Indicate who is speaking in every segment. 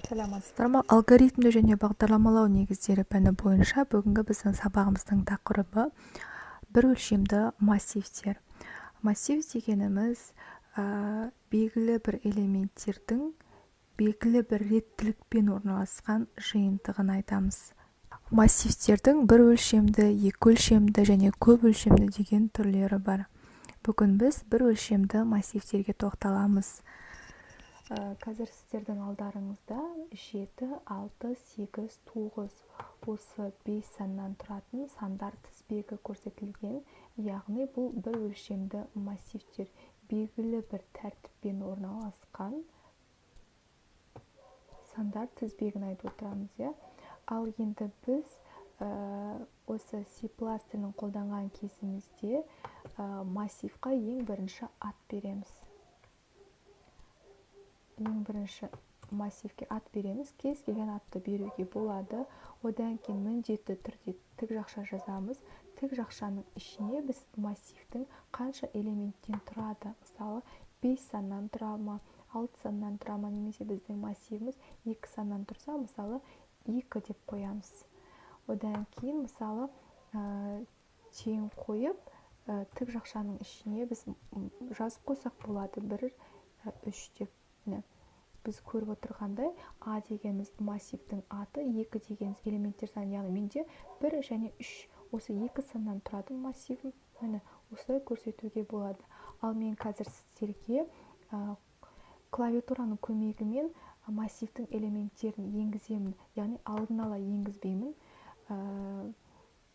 Speaker 1: саламатсыздар ма? Алгоритмдеу және бағдарламалау негіздері пәні бойынша бүгінгі біздің сабағымыздың тақырыбы бір өлшемді массивтер. Массив дегеніміз белгілі бір элементтердің белгілі бір реттілікпен орналасқан жиынтығын айтамыз. Массивтердің бір өлшемді, екі өлшемді және көп өлшемді деген түрлері бар. Бүгін біз бір өлшемді массивтерге тоқталамыз. Қазір сіздердің алдарыңызда 7, 6, 8, 9 осы 5 саннан тұратын сандар тізбегі көрсетілген. Яғни бұл бір өлшемді массивтер белгілі бір тәртіппен орналасқан сандар тізбегін айтып отырамыз. Ал енді біз осы C+ тілін қолданған кезімізде массивқа ең бірінші ат береміз. Ең бірінші массивке ат береміз. Кез келген атты беруге болады. Одан кейін міндетті түрде тік жақша жазамыз. Тік жақшаның ішіне біз массивтің қанша элементтен тұрады. Мысалы, 5 саннан тұра ма, 6 саннан тұра ма, немесе біздің массивіміз 2 саннан тұрса, мысалы, 2 деп қоямыз. Одан кейін, мысалы, тең қойып, тік жақшаның ішіне біз жазып қойсақ болады. 1, 3 деп. Біз көріп отырғандай, А дегеніміз массивтің аты, 2 дегеніміз элементтер саны, яғни менде 1 және 3 осы 2 саннан тұратын массивім, осылай көрсетуге болады. Ал мен қазір сіздерге клавиатураның көмегімен массивтің элементтерін енгіземін, яғни алдын ала енгізбеймін.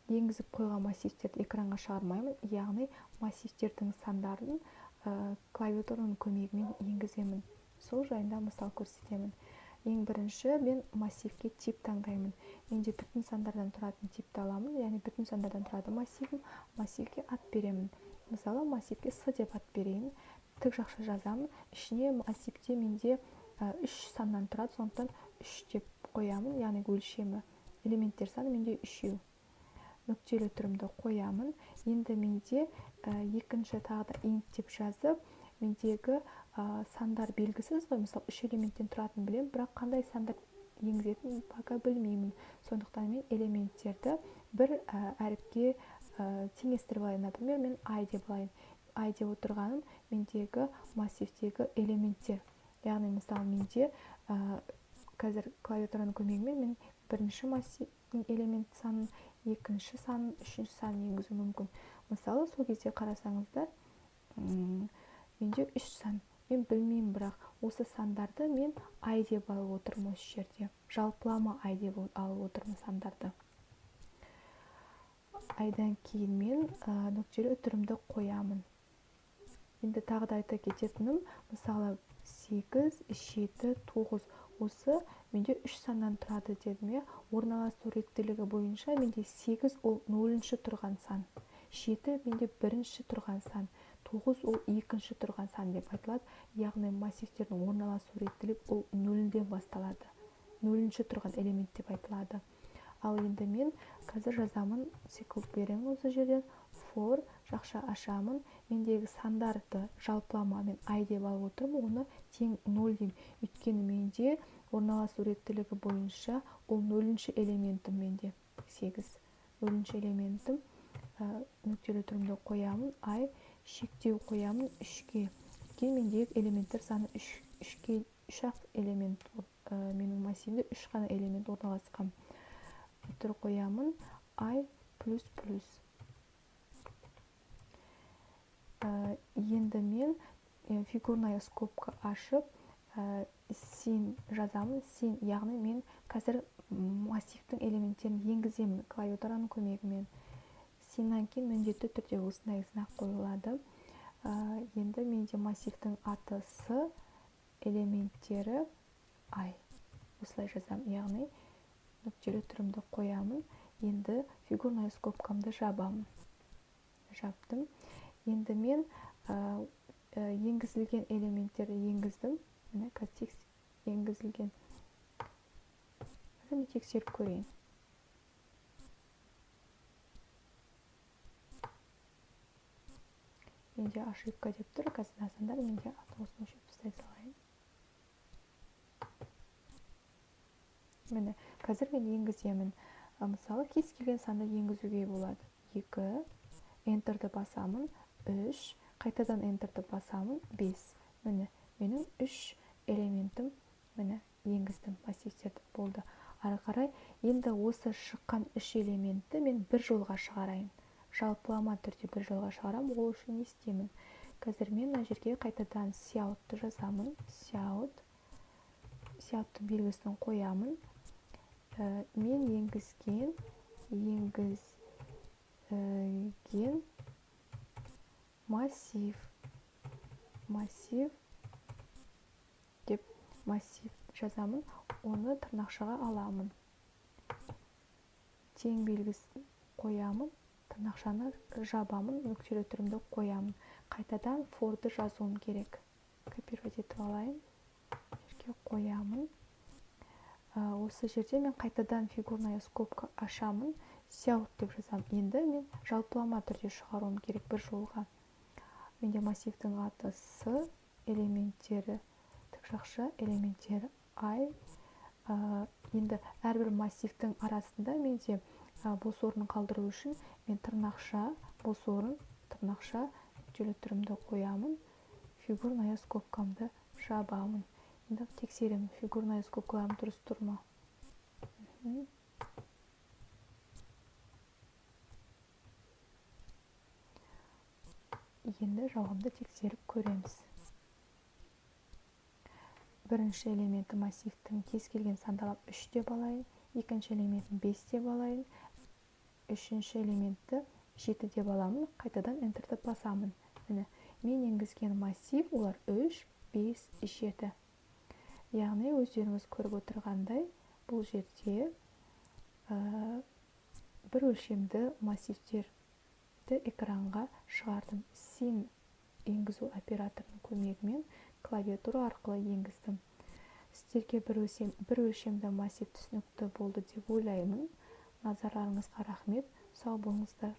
Speaker 1: Енгізіп қойған массивтерді экранға шығармаймын, яғни массивтердің сандарын клавиатураның көмегімен енгіземін. Сол жайында мысал көрсетемін. Ең бірінші мен массивке тип таңдаймын. Менде бүтін сандардан тұратын типті аламын, яғни бүтін сандардан тұрады массивім, массивке ат беремін. Мысалы, массивке С деп ат берейін, тік жақша жазамын. Ішіне массивте менде 3 саннан тұрады, сондықтан 3 деп қоямын, яғни өлшемі. Элементтер саны менде 3. Нүктелі түрімді қоямын. Енді менде екінші тағы да int деп жазып, мендегі сандар белгісіз ғой, мысалы 3 элементтен тұратын білем, бірақ қандай сандар енгізетінін пока білмеймін. Сондықтан мен элементтерді бір әріпке теңестіріп алайын. Например, мен I деп алайын. I деп отырғаным мендегі массивтегі элементтер. Яғни, мысалы, менде қазір клавиатураның көмегімен мен бірінші массивтің элемент санын, екінші санын, үшінші санын енгізу мүмкін. Мысалы, сол кезде қарасаңыздар, менде 3 сан. Мен білмеймін, бірақ осы сандарды мен I деп алып отырмын осы жерде. Жалпылама I деп алып отырмын сандарды. Айдан кейін мен нүктелі түрімді қоямын. Енді тағы да айта кететінім, мысалы 8, 7, 9 осы менде 3 саннан тұрады дедім. Орналасу реттілігі бойынша менде 8 ол 0-ші тұрған сан. 7 менде 1-ші тұрған сан. 9 ол 2-ші тұрған сан деп айтылады. Яғни массивтердің орналасу реттілік ол 0-ден басталады. 0-ші тұрған элемент деп айтылады. Ал енді мен қазір жазамын, цикл беремін осы жерден. For жақша ашамын. Мендегі сандарды жалпылама мен I деп алып отырмын, оны тең 0 деймін. Өйткені менде орналасу реттілігі бойынша ол 0-ші элементім менде 8. 0-ші элементім. Нүктелі түрімді қоямын, I шектеу қоямын 3-ке. Өйткені мендегі элементтер саны 3-ке, 3-ақ элемент, менің массивімде 3 қана элемент орналасқан. Түр қоямын I++. Енді мен фигурная скобка ашып, sin жазамын. Sin, яғни мен қазір массивтің элементтерін енгіземін клавиатураның көмегімен. Sinнан кейін міндетті түрде осындай знак қойылады. Енді менде массивтің аты С, элементтері I. Осылай жазамын, яғни нүктелі түрімді қоямын. Енді фигурная скобкамды жабамын. Жаптым. Енді мен енгізілген элементтерді енгіздім. Қазір енгізілген. Қазір тексеріп көрейін. Менде ошибка деп тұр. Қазір сандар менде осыны өшіріп тастай салайын. Міне, қазір мен енгіземін. Мысалы, кез келген санды енгізуге болады. 2, Enter'ді басамын, 3, қайтадан Enter'ді басамын, 5. Міне, менің 3 элементім, міне, енгіздім массивтерді, болды. Ары қарай, енді осы шыққан 3 элементті мен бір жолға шығарайын. Жалпылама түрде бір жолға шығарам, ол үшін не істеймін? Қазір мен мына жерге қайтадан Cout-ты жазамын. Cout-тың белгісін қоямын. Мен енгізген массив деп массив жазамын, оны тырнақшаға аламын. Тең белгісін қоямын, тырнақшаны жабамын, нүктелі түрімді қоямын. Қайтадан for'ды жазуым керек. Копировать етіп алайын, жерге қоямын. Осы жерде мен қайтадан фигурная скобка ашамын, Cout деп жазамын. Енді мен жалпылама түрде шығаруым керек бір жолға. Менде массивтің аты С, элементтері тікжақша, элементтері I. Енді әрбір массивтің арасында менде бос орын қалдыру үшін мен тырнақша, бос орын, тырнақша, нүктелі түрімді қоямын, фигурная скобкамды жабамын. Енді тексеремін, фигурная скобкаларым дұрыс тұр ма? Енді жауабымды тексеріп көреміз. Бірінші элементі массивтің кез келген санды алып 3 деп алайын, екінші элементін 5 деп алайын, үшінші элементті 7 деп аламын, қайтадан Enter'ді басамын. Міне, мен енгізген массив олар 3, 5, 7. Яғни өздеріңіз көріп отырғандай, бұл жерде бір өлшемді массивтерді экранға шығардым. Sin енгізу операторының көмегімен клавиатура арқылы енгіздім. Сіздерге бір өлшемді массив түсінікті болды деп ойлаймын. Назарларыңызға рахмет, сау болыңыздар.